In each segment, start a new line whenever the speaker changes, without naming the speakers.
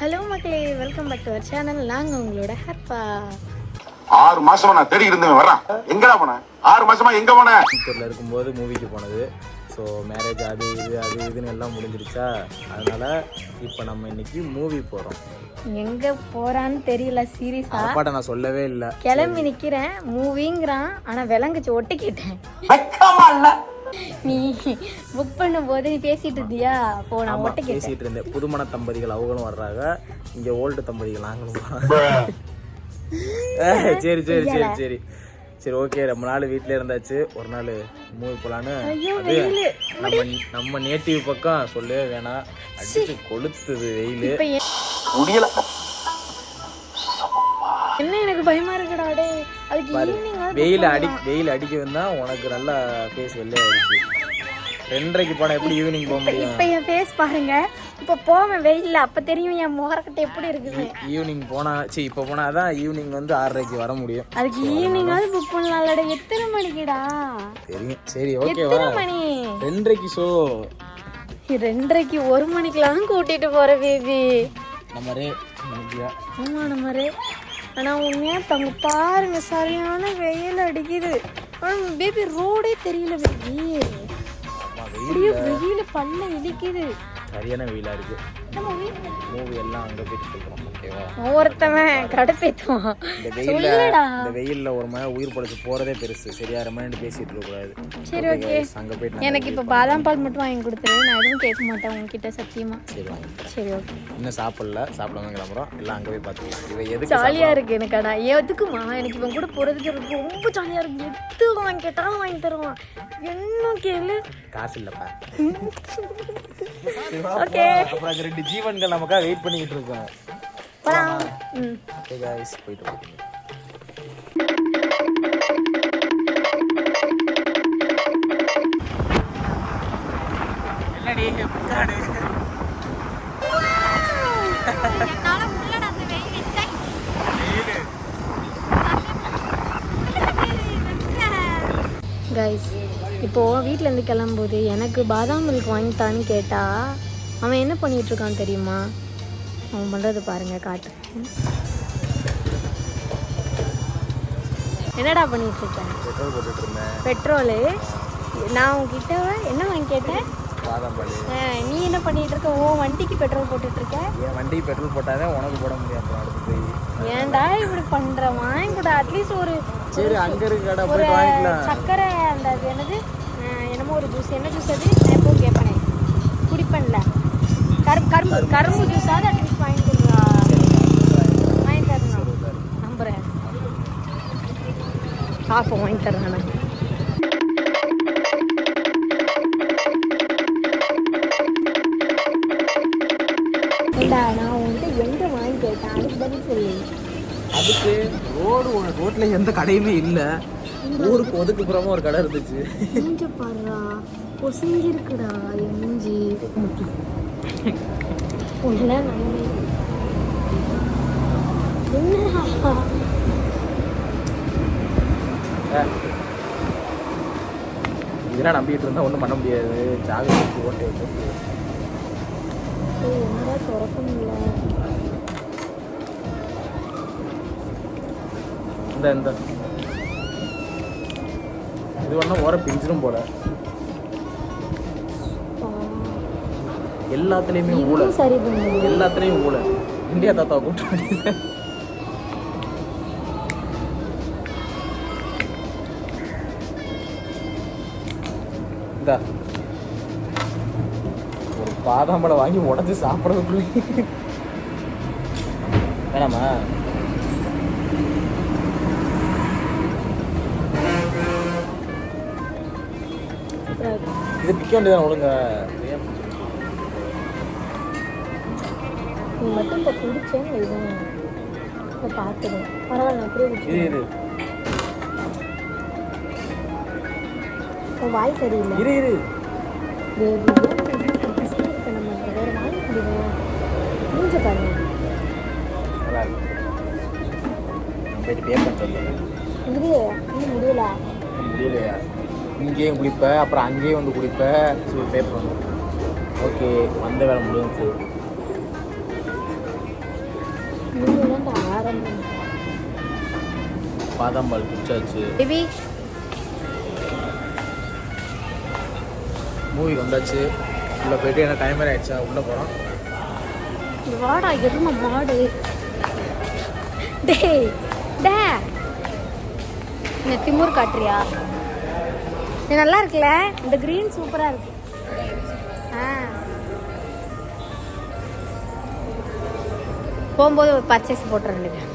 Hello மக்களே, welcome back to our channel. நாங்கள் உங்களோட ஹேப்பா.
6 மாசமா நான் தேடி இருந்தேன். வர்றேன். எங்கடா போனேன்? 6 மாசமா எங்க போனேன்?
டீச்சரில் இருக்கும்போது மூவிக்கு போனது. ஸோ மேரேஜ் அது இதுன்னு எல்லாம் முடிஞ்சிருச்சா, அதனால இப்போ நம்ம இன்னைக்கு மூவி போகிறோம்.
எங்கே போகிறான்னு தெரியல. சீரியஸா
அப்பாட்ட நான் சொல்லவே இல்லை.
கிளம்பி நிற்கிறேன், மூவிங்கிறான். ஆனால் விளங்குச்சு, ஒட்டிக்கிட்டேன். நீ புக் பண்ணும்போது நீ பேசிட்டு இருந்தியா? போ, நான் ஒட்டிக்கிட்டேன்.
பேசிட்டு இருந்தேன். புதுமண தம்பதிகள் அவங்களும் வர்றாங்க, இங்கே ஓல்டு தம்பதிகள் நாங்களும். சரி சரி சரி சரி சரி ஓகே. ரொம்ப நாள் வீட்டில் இருந்தாச்சு, ஒரு நாள் மூவி போகலான்னு. நம்ம நேட்டிவ் பக்கம் சொல்லவே வேணாம், அடிச்சு கொளுத்துது வெயில்.
முடியல.
என்ன எனக்கு பயமா இருக்குடா.
வெயில் அடிக்க வந்தா உனக்கு நல்லா ஃபேஸ் வெள்ளையாயிடுச்சு. 2:30க்கு போனா எப்படி ஈவினிங் போக முடியும்?
இப்ப என் ஃபேஸ் பாருங்க. இப்ப போவேன் வெயில்ல, அப்ப தெரியும் என் முகரக்கட்டை எப்படி இருக்குது.
ஈவினிங் போனா இப்ப போனாதான் ஈவினிங் வந்து 6:30க்கு வர முடியும்.
அதுக்கு ஈவினிங்காவது புக் பண்ணலாம்லடா. எத்தனை மணிக்குடா?
தெரியும். சரி ஓகேவா?
எத்தனை மணி?
2:30க்கு ஷோ.
2:30க்கு 1 மணிக்கெல்லாம் கூட்டிட்டு போற பேபி. ஆமா நம்மரே. ஆனா உண்மையா தங்க பாருங்க, சரியான வெயில் அடிக்குது. பேபி ரோடே தெரியல பேபி. வெயில பல்ல இடிக்குது.
சரியான வெயிலா இருக்கு. மூவி எல்லாம் அங்க போயிட்டு சொல்றோம், ஓகேவா?
ஒருத்தவன் கடுப்பேத்துவான்.
இந்த வெயில்ல ஒரு மாதிரி உயிர் படைச்சு போறதே பெருசு. சரியா ரெமெண்ட் பேசிட்டு இருக்க கூடாது.
சரி ஓகே.
அங்க போயிட்டு
எனக்கு இப்ப பாதாம் பால் மட்டும் வாங்கி கொடுத்துரு. நான் எதுவும் கேட்க மாட்டேன் உங்ககிட்ட, சத்தியமா.
சரி வாங்கி.
சரி ஓகே.
இன்னும் சாப்பிடாம கிளம்புறோம். எல்லாம் அங்க போய் பாத்துக்கலாம். இவ எதுக்கு
ஜாலியா இருக்கு எனக்கு. ஆனா எதுக்குமா எனக்கு இவன் கூட போறதுக்கு ரொம்ப ஜாலியா இருக்கு. எது வாங்கி கேட்டாலும் வாங்கி தருவான். என்ன கேளு,
காசு இல்லப்பா.
ஓகே.
அப்புறம் 2 ஜீவன்கள் நமக்காக வெயிட் பண்ணிட்டு இருக்கோம். ஓகே गाइस, போயிட்டு வரீங்க. என்னடி காடு?
என்னால முள்ளட அந்த வெயில் வெச்சை. गाइस, இப்போ வீட்ல இருந்து கிளம்பும்போது எனக்கு பாதாம் மில்க் வாங்கிட்டான்னு கேட்டா அவன் என்ன பண்ணிட்டு இருக்கான் தெரியுமா? அவன் பண்றது பாருங்க, காட்டு. என்னடா பண்ணிட்டு இருக்கேன்?
பெட்ரோல் போட்டுட்டு இருந்தேன்.
பெட்ரோலு? நான் உன்கிட்ட என்ன வாங்கி கேட்டேன்?
பாதாம் பால்.
நீ என்ன பண்ணிட்டு இருக்க? ஓ வண்டிக்கு பெட்ரோல் போட்டுட்டு இருக்க.
என் வண்டிக்கு பெட்ரோல் போட்டாதே உனக்கு போட முடியும். அப்புறம் அடுத்து போய்
ஏன்டா இப்படி பண்ற? வாங்கி கூட அட்லீஸ்ட் ஒரு.
சரி அங்க இருக்கு கடை, போய் வாங்கிக்கலாம்.
சக்கரை அந்த அது என்னது, என்னமோ ஒரு ஜூஸ். என்ன ஜூஸ் அது? நான் எப்போ கேட்பேனே, குடிப்பேன்ல, கரும்பு ஜூஸாவது அட்லீஸ்ட் வாங்கி கொடுங்க. வாங்கி தரணும், நம்புறேன். பார்ப்போம், வாங்கி தரேன் நான். நான் வந்துட்டு எங்க வாங்கி கேட்டேன், அதுக்கு பதில் சொல்லு.
அதுக்கு ரோட்ல எந்த கடையுமே இல்ல. ஊருக்கு ஒதுக்குப்புறமா ஒரு கடை இருந்துச்சு.
மூஞ்ச பாருடா, பொசுங்கி இருக்குடா என் மூஞ்சி.
இதெல்லாம் நம்பிட்டு இருந்தா ஒண்ணும் பண்ண முடியாது. சாவி ஓட்டை
என்னடா திறக்க முடியல.
இந்த இது ஒன்றும் ஓர பிஞ்சிடும் போல. எல்லாத்துலேயுமே ஊழல்.
சரி பண்ணுங்க.
எல்லாத்துலேயும் ஊழல். இந்தியா தாத்தா கூப்பிட்டு இந்த ஒரு பாதாம் பழம் வாங்கி உடச்சி சாப்பிட்றதுக்குள்ளே வேணாமா? இது பிக்க வேண்டியதான் ஒழுங்க.
நீ மட்டும் இப்போ குடிச்சேன்னு இதுவும் இப்போ பார்த்துடும். பரவாயில்ல, அப்படியே
இது
உன் வாய் சரியில்லை.
இரு
நம்ம வேறு வாங்கி குடிவோம். மூஞ்ச பாருங்க.
நல்லா இருக்கு. போயிட்டு பே பண்ணுறது
இன்னும்
முடியலையா? இங்கேயும் குளிப்ப, அப்புறம் அங்கேயும் வந்து குளிப்ப. சரி பே பண்ணணும். ஓகே, வந்த வேலை முடிஞ்சு. பாதாம் பால் குடிச்சாச்சு.
பேபி
மூவி வந்தாச்சு. உள்ளே போயிட்டு என்ன டைம் ஆயிடுச்சா, உள்ளே போகிறோம்.
வாடா எரும மாடு. டேய் டே இந்த திமுர் காட்டுறியா? இது நல்லா இருக்குல்ல, இந்த கிரீன் சூப்பரா இருக்கு. போகும்போது ஒரு பர்ச்சேஸ் போட்டுற வேண்டியது.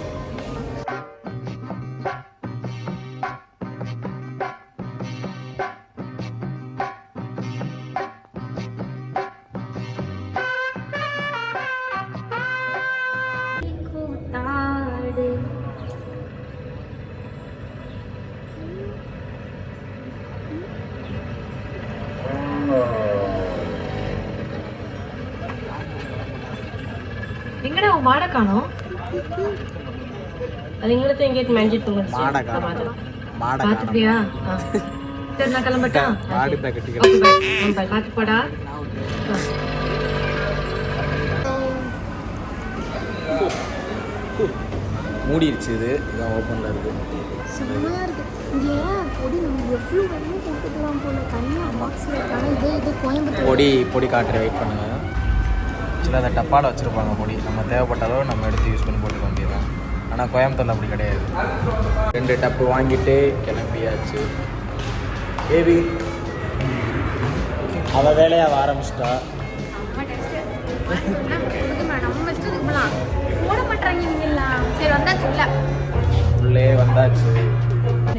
எங்கடா உன் மாடை காணோம்? அது எங்களுக்கு எங்கேயாச்சும் மேஞ்சிட்டு
மாடை காணோம். மாடை
பார்த்துட்டியா? சரி நான் கிளம்பட்டா?
மாடு பேக்கெட்டுக்கு
பார்த்து போடா.
மூடிடுச்சு. இதான் ஓப்பனில் இருக்கு.
செம்மையா இருக்கு. இங்கே பொடி நம்ம எவ்வளோ வேணுமோ போட்டுக்கலாம் போல. தனியாக பாக்ஸில் இருக்காங்க. இது கோயம்புத்தூர்
பொடி காட்டுற வெயிட் பண்ணுங்க. சில அதை டப்பாவில் வச்சுருப்பாங்க பொடி. நம்ம தேவைப்பட்டாலோ நம்ம எடுத்து யூஸ் பண்ணி போட்டுக்க வேண்டியதான். ஆனால் கோயம்புத்தூரில் அப்படி கிடையாது. 2 டப்பு வாங்கிட்டு கிளம்பியாச்சு. பேபி அவள் வேலையாக ஆரம்பிச்சிட்டா.
நம்ம இஷ்டத்துக்கு போகலாம். போட மாட்டாங்க இவங்கெல்லாம். சரி வந்தாச்சு இல்லை
உள்ளே வந்தாச்சு.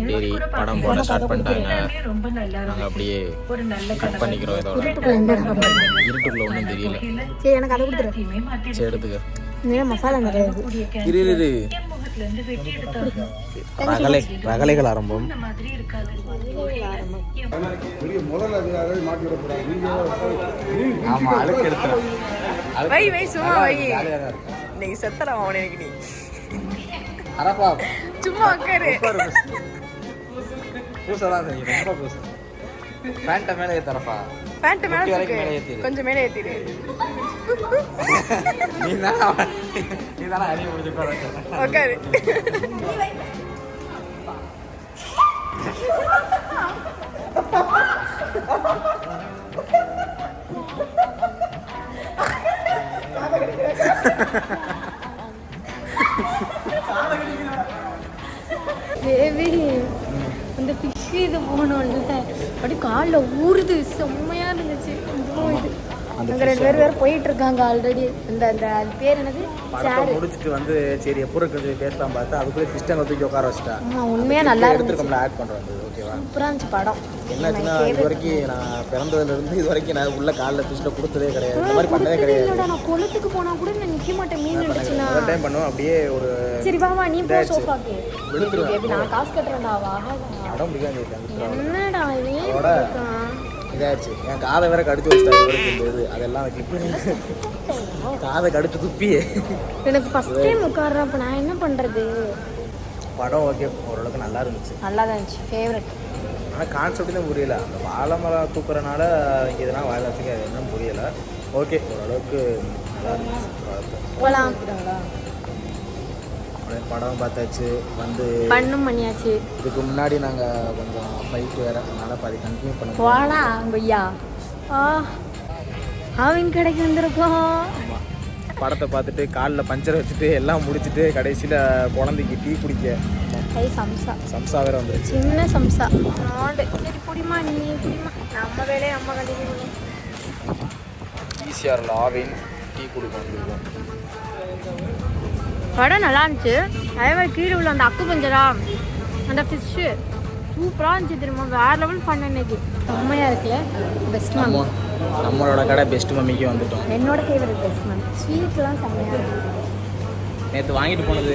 சரி படம் போட ஸ்டார்ட் பண்ணிட்டாங்க.
ரொம்ப நல்லா
நாங்கள் அப்படியே
ஒரு நல்ல
கட் பண்ணிக்கிறோம். இதோட இருட்டுக்குள்ள ஒன்றும் தெரியல.
சரி எனக்கு அதை கொடுத்துரு.
சரி எடுத்துக்க.
இன்னும் மசாலா நிறைய இருக்கு.
இரு ரகலைகள் ஆரம்பம். ஆமா அழுக்கு எடுத்துறேன்.
வை சும்மா வை. இன்னைக்கு செத்துறான் அவனை. நீ
அரப்பா
சும்மா உட்காரு.
பூசலாம் ரொம்ப பூசு. பேண்ட்டை மேலே ஏத்தறப்பா.
பேண்ட் மேல
வரைக்கும் மேலே ஏத்திடு.
கொஞ்சம் மேலே ஏத்திடு.
நீ தானே அறிய முடிஞ்சு
உட்காரு.
பேபி அந்த ஃபிஷ் இது போனோம்ல அப்படியே காலில் ஊறுது. செம்மையா இருந்துச்சு. இதுவும் இது அங்கே 2 பேர் வேற போயிட்டு இருக்காங்க ஆல்ரெடி. அந்த அது பேர் என்னது?
படத்தை முடிச்சுட்டு வந்து சரி எப்போ இருக்குது பேசலாம் பார்த்தா அதுக்குள்ளே சிஸ்டம் தூக்கி உட்கார வச்சுட்டா.
உண்மையா நல்லா இருந்துச்சு.
எடுத்துருக்கோம்ல ஆட் பண்ணுறோம். ஓகேவா?
சூப்பரா இருந்துச்சு படம்.
என்னாச்சுன்னா இது வரைக்கும் நான் பிறந்ததுலேருந்து இது வரைக்கும் நான் உள்ள காலில் ஃபிஷ்ஷில் கொடுத்ததே கிடையாது. இந்த மாதிரி பண்ணதே கிடையாது.
நான் குளத்துக்கு போனா கூட நான் நிற்க மாட்டேன். மீன் எடுத்துச்சுன்னா
ஒரு டைம் பண்ணுவோம் அப்படியே ஒரு
சரி வா நீ போ சோஃபாக்கு.
விழுந்துருவேன்.
நான் காசு கட்டுறேன்டா வா.
இடம் பிடிக்காது.
என்னடா
அதோட இதாச்சு. என் காதை வேற கடிச்சு வச்சுட்டா. இது அதெல்லாம் கிளிப் பண்ணி காதை கடிச்சு துப்பியே.
எனக்கு ஃபர்ஸ்ட் டைம் உட்கார்றேன். அப்போ நான் என்ன பண்ணுறது?
படம் ஓகே ஓரளவுக்கு நல்லா இருந்துச்சு.
நல்லா தான் இருந்துச்சு. ஃபேவரட்.
ஆனால் கான்செப்ட் தான் புரியல. அந்த வாழை மரம் தூக்குறனால இதெல்லாம் வாழை வச்சுக்க அது என்னன்னு புரியல. ஓகே ஓரளவுக்கு நல்லா இருந்துச்சு.
போகலாம்.
படம் பார்த்தாச்சு. வந்து
பண்ணும் பண்ணியாச்சு.
இதுக்கு முன்னாடி நாங்கள் கொஞ்சம் ஃபைட் வேறு அதனால் பாதி கண்டினியூ பண்ண
போடா கொய்யா. அவங்க கடைக்கு வந்திருக்கோம்.
ஆமாம் படத்தை பார்த்துட்டு காலில் பஞ்சரை வச்சுட்டு எல்லாம் முடிச்சுட்டு கடைசியில் குழந்தைக்கு டீ குடிக்க சம்சா வேறு வந்துருச்சு.
சின்ன சம்சா. சரி குடிமா நீ குடிமா. நம்ம வேலையை நம்ம கண்டினியூ பண்ணி
ஈஸியாக ஆவின் டீ குடிக்க வந்துருக்கோம்.
படம் நல்லா இருந்துச்சு. அதே மாதிரி கீழே உள்ள அந்த அக்கு பஞ்சரா அந்த ஃபிஷ்ஷு சூப்பராக இருந்துச்சு. தெரியுமா வேற லெவல் பண்ண இன்னைக்கு. செம்மையாக இருக்குல்ல. Best mummy.
நம்மளோட கடை பெஸ்ட் மம்மிக்கு வந்துட்டோம்.
என்னோட ஃபேவரட் பெஸ்ட் மம்மி. ஸ்வீட்லாம் செம்மையாக இருக்கு.
நேற்று வாங்கிட்டு போனது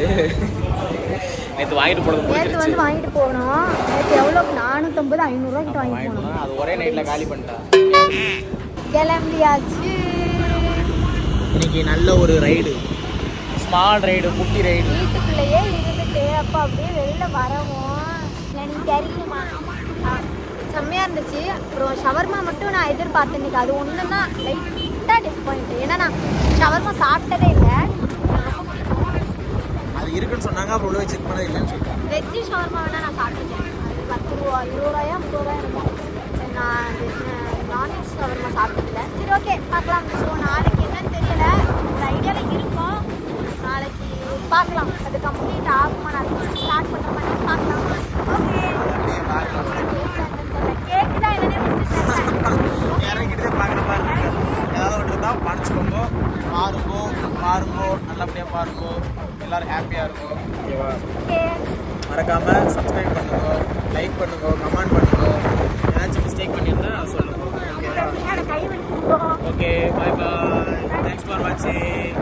வந்து வாங்கிட்டு போனோம். நேற்று எவ்வளோ 450 500 கிட்ட வாங்கிட்டு போனோம்.
அது ஒரே நைட்டில் காலி பண்ணிட்டா.
கிளம்பியாச்சு.
இன்னைக்கு நல்ல ஒரு ரைடு. ஸ்மால் ரைடு குட்டி ரைடு.
வீட்டுக்குள்ளேயே இருந்துட்டு அப்போ அப்படியே வெளில வரவும் எனக்கு தெரியுமா செம்மையாக இருந்துச்சு. அப்புறம் ஷவர்மா மட்டும் நான் எதிர்பார்த்தேன் இன்னைக்கு. அது ஒன்று தான் லைட்டாக டிஸ்பாயிண்ட். ஏன்னா நான் ஷவர்மா சாப்பிட்டதே இல்லை.
அது இருக்கட்டும். அப்புறம் உள்ள செக் பண்ணவே இல்லைன்னு சொல்லிட்டாங்க.
வெஜ்ஜு ஷவர்மா வேணால் நான் சாப்பிட்டுருக்கேன். அது 10 ரூபா 20 ரூபாயா 30 ரூபாயா இருக்கும். நான் நான்வெஜ் ஷவர்மா சாப்பிட்டதில்ல. சரி ஓகே பார்க்கலாம். ஸோ நாளைக்கு என்னன்னு தெரியல, ஒரு ஐடியாவில் இருக்கோம். நாளைக்கு பார்க்கலாம் அது கம்ப்ளீட் ஆகுமா, நான் ஸ்டார்ட் பண்ணுற மாதிரி பார்க்கலாம். ஓகே கேக்கு தான் என்னன்னே
இறங்கிட்டு பார்க்குற மாதிரி இருக்கு. ஏதாவது ஒன்று இருந்தால் மன்னிச்சுக்கோங்க. பாருங்கோ நல்லபடியாக பாருங்கோ, எல்லோரும் ஹாப்பியாக இருக்கும். ஓகேவா?
ஓகே
மறக்காமல் சப்ஸ்கிரைப் பண்ணுங்க, லைக் பண்ணுங்க, கமெண்ட் பண்ணுங்க. ஏதாச்சும் மிஸ்டேக் பண்ணியிருந்தா சொல்லுங்க. ஓகேவா?
கை விடுவோம்.
Okay, bye bye. Thanks for வாட்சிங்.